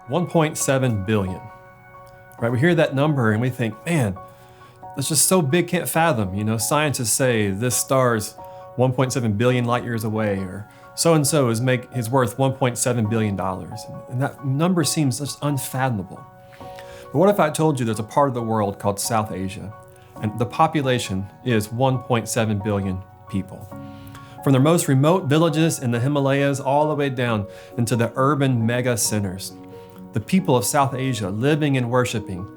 1.7 billion. Right? We hear that number and we think, man, that's just so big, can't fathom. Scientists say this star's 1.7 billion light years away, or so-and-so is worth $1.7 billion. And that number seems just unfathomable. But what if I told you there's a part of the world called South Asia, and the population is 1.7 billion people? From their most remote villages in the Himalayas all the way down into the urban mega centers, the people of South Asia living and worshiping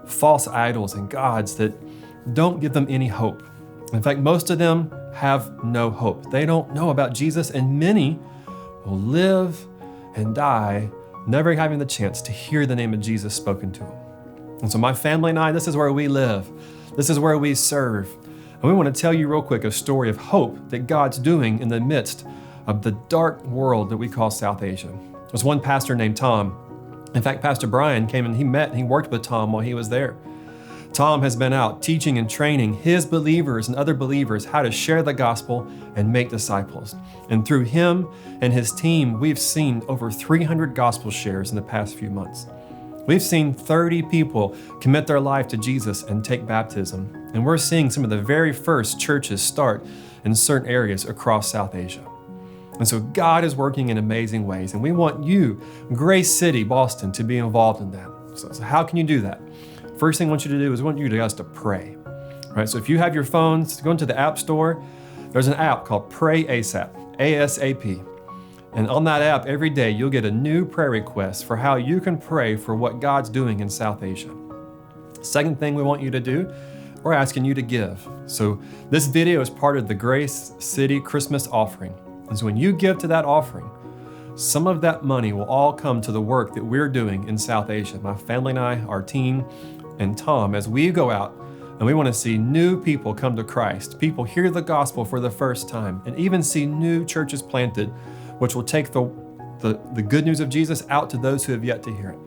false idols and gods that don't give them any hope. In fact, most of them have no hope. They don't know about Jesus, and many will live and die never having the chance to hear the name of Jesus spoken to them. And so my family and I, this is where we live. This is where we serve. And we want to tell you real quick a story of hope that God's doing in the midst of the dark world that we call South Asia. There's one pastor named Tom. In fact, Pastor Brian came and he worked with Tom while he was there. Tom has been out teaching and training his believers and other believers how to share the gospel and make disciples. And through him and his team, we've seen over 300 gospel shares in the past few months. We've seen 30 people commit their life to Jesus and take baptism. And we're seeing some of the very first churches start in certain areas across South Asia. And so God is working in amazing ways. And we want you, Grace City, Boston, to be involved in that. So how can you do that? First thing I want you to do is I want you guys to pray. Right? So if you have your phones, go into the App Store. There's an app called Pray ASAP, A-S-A-P. And on that app, every day, you'll get a new prayer request for how you can pray for what God's doing in South Asia. Second thing we want you to do, we're asking you to give. So this video is part of the Grace City Christmas offering. And so when you give to that offering, some of that money will all come to the work that we're doing in South Asia. My family and I, our team, and Tom, as we go out and we want to see new people come to Christ, people hear the gospel for the first time, and even see new churches planted, which will take the good news of Jesus out to those who have yet to hear it.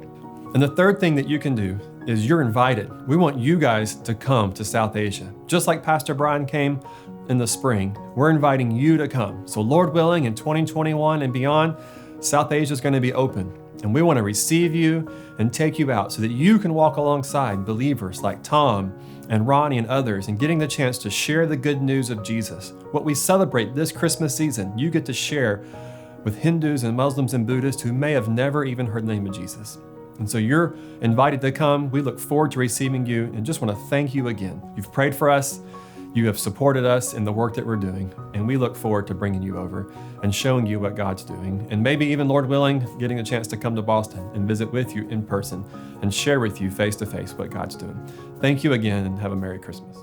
And the third thing that you can do is you're invited. We want you guys to come to South Asia. Just like Pastor Brian came in the spring, we're inviting you to come. So Lord willing, in 2021 and beyond, South Asia is going to be open. And we want to receive you and take you out so that you can walk alongside believers like Tom and Ronnie and others and getting the chance to share the good news of Jesus. What we celebrate this Christmas season, you get to share with Hindus and Muslims and Buddhists who may have never even heard the name of Jesus. And so you're invited to come. We look forward to receiving you and just want to thank you again. You've prayed for us. You have supported us in the work that we're doing, and we look forward to bringing you over and showing you what God's doing, and maybe even, Lord willing, getting a chance to come to Boston and visit with you in person and share with you face-to-face what God's doing. Thank you again, and have a Merry Christmas.